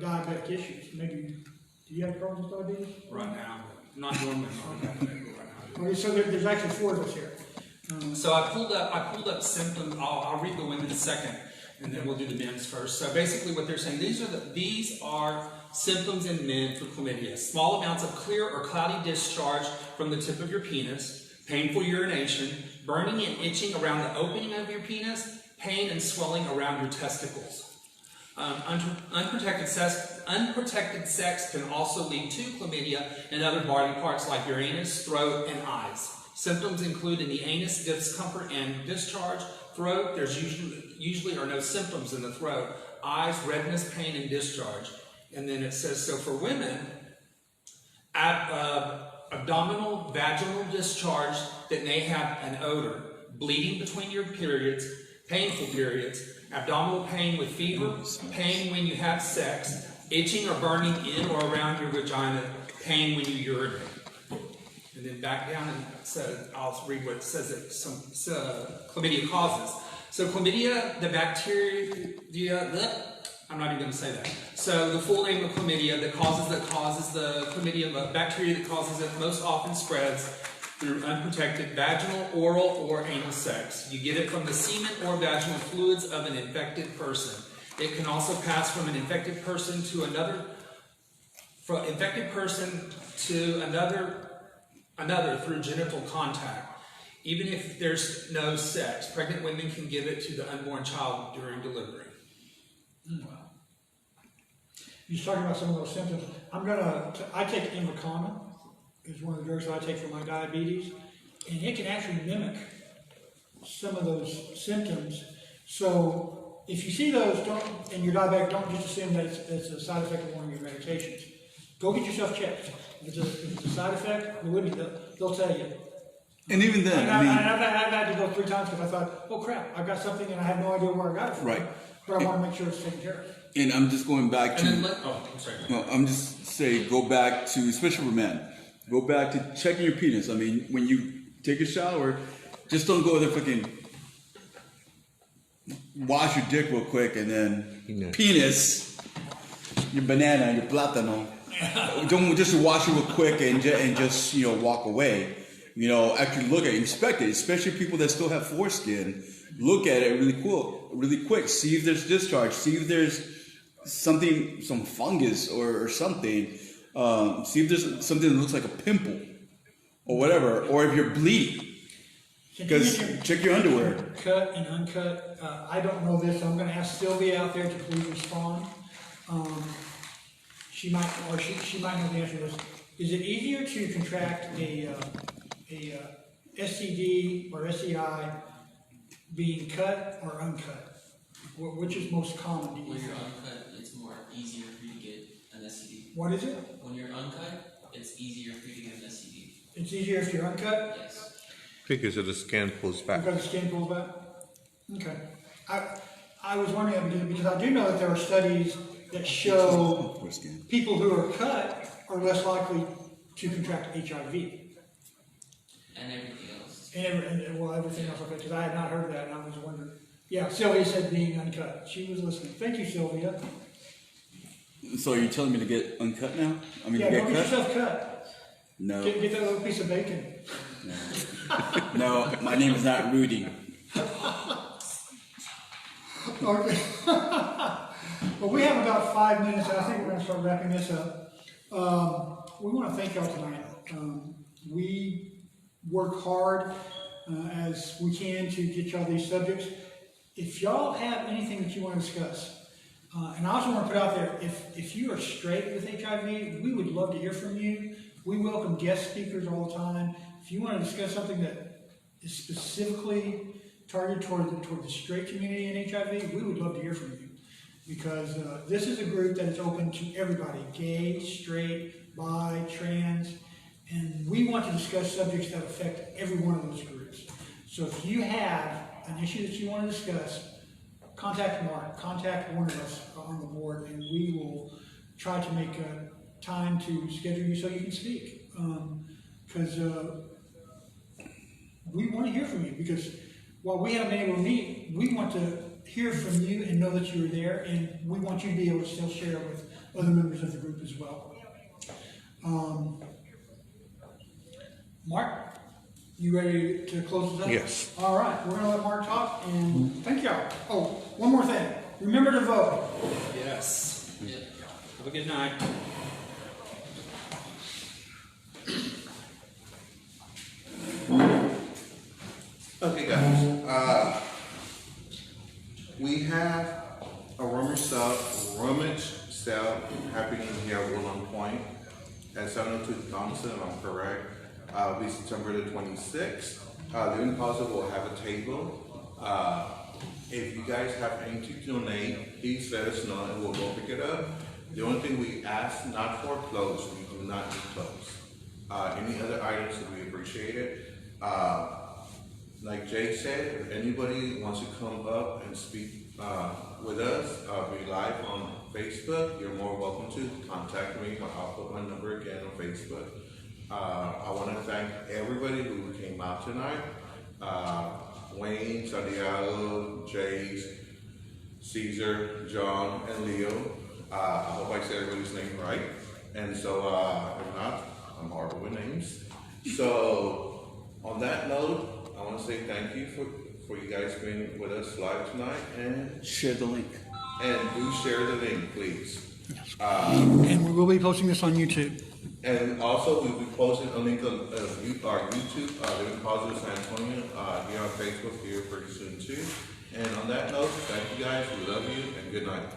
diabetic issues. Maybe, do you have problems with diabetes? Right now, not normally. Right now. Okay, so there's actually 4 of us here. So I pulled up symptoms. I'll read the women's second, and then we'll do the men's first. So basically, what they're saying, these are symptoms in men for chlamydia: small amounts of clear or cloudy discharge from the tip of your penis, painful urination, burning and itching around the opening of your penis, pain and swelling around your testicles. Unprotected sex can also lead to chlamydia and other body parts like your anus, throat, and eyes. Symptoms include in the anus discomfort and discharge. Throat, there's usually are no symptoms in the throat. Eyes, redness, pain, and discharge. And then it says, so for women, abdominal, vaginal discharge that may have an odor, bleeding between your periods, painful periods, abdominal pain with fever, pain when you have sex, itching or burning in or around your vagina, pain when you urinate. And then back down and I'll read what it says that some chlamydia causes. So chlamydia, the bacteria, I'm not even going to say that. So the full name of chlamydia that causes the chlamydia bacteria that causes it most often spreads through unprotected vaginal, oral, or anal sex. You get it from the semen or vaginal fluids of an infected person. It can also pass from an infected person to another, through genital contact. Even if there's no sex, pregnant women can give it to the unborn child during delivery. You're talking about some of those symptoms. I take Invokana. It's one of the drugs that I take for my diabetes, and it can actually mimic some of those symptoms. So if you see those, and you're diabetic, don't just assume that it's a side effect of one of your medications. Go get yourself checked. If it's a side effect, believe me, they'll tell you. And even then, I've had to go 3 times because I thought, oh crap, I've got something and I have no idea where I got it from. Right. But I want to make sure it's taken care of. and I'm just going back to. And then I'm sorry. No, I'm just saying, go back to, especially for men, go back to checking your penis. I mean, when you take a shower, just don't go there fucking wash your dick real quick and then penis, your banana, your plátano. Don't just wash it real quick and just walk away. Actually look at it, inspect it, especially people that still have foreskin. Look at it really quick. See if there's discharge. See if there's something, some fungus or something. See if there's something that looks like a pimple or whatever, or if you're bleeding. Because check your underwear. Cut and uncut. I don't know this. I'm going to ask Sylvia out there to please respond. She might know the answer to this. Is it easier to contract a STD or STI being cut or uncut? Which is most common? Do you When you're think? uncut, it's more easier for you to get an STD. What is it? When you're uncut, it's easier for you to get an STD. It's easier if you're uncut Yes. Because of the skin pulls back. because the skin pulls back. Okay. I was wondering because I do know that there are studies that show Foreskin. people who are cut are less likely to contract HIV. And everything else. And everything else, okay, because I had not heard that, and I was wondering. Yeah, Sylvia said being uncut. She was listening. Thank you, Sylvia. So you're telling me to get uncut now? I mean, Yeah, to go get get cut? yourself cut. No, Get that little piece of bacon. no. My name is not Rudy. Okay. Well, we have about 5 minutes, and I think we're going to start wrapping this up. We want to thank y'all tonight. We work hard as we can to get y'all these subjects. If y'all have anything that you want to discuss, and I also want to put out there, if you are straight with HIV, we would love to hear from you. We welcome guest speakers all the time. If you want to discuss something that is specifically targeted toward the straight community in HIV, we would love to hear from you. because this is a group that is open to everybody, gay, straight, bi, trans, and we want to discuss subjects that affect every one of those groups. So if you have an issue that you want to discuss, contact Mark, contact one of us on the board, and we will try to make time to schedule you so you can speak. Because we want to hear from you, because while we haven't been able to meet, we want to hear from you and know that you were there, and we want you to be able to still share with other members of the group as well. Mark, you ready to close this up? Yes. All right, we're gonna let Mark talk, and thank y'all. Oh, one more thing. Remember to vote. Yes. Have a good night. Okay, guys. We have a rummage sale happening here at Woodland Point at 702 Thompson, if I'm correct. It'll be September the 26th. Living Positive will have a table. If you guys have anything to donate, please let us know and we'll go pick it up. The only thing we ask, not for clothes, we do not need clothes. Any other items that we appreciate it. Like Jay said, if anybody wants to come up and speak with us, be live on Facebook, you're more welcome to contact me. I'll put my number again on Facebook. I want to thank everybody who came out tonight. Wayne, Santiago, Jace, Caesar, John, and Leo. I hope I said everybody's name right. And so, if not, I'm horrible with names. So, on that note, I want to say thank you for you guys being with us live tonight, and Share the link. do share the link, please. And we will be posting this on YouTube. And also, we'll be posting a link on our YouTube, Living Positive San Antonio, here on Facebook here pretty soon too. And on that note, thank you guys. We love you, and good night.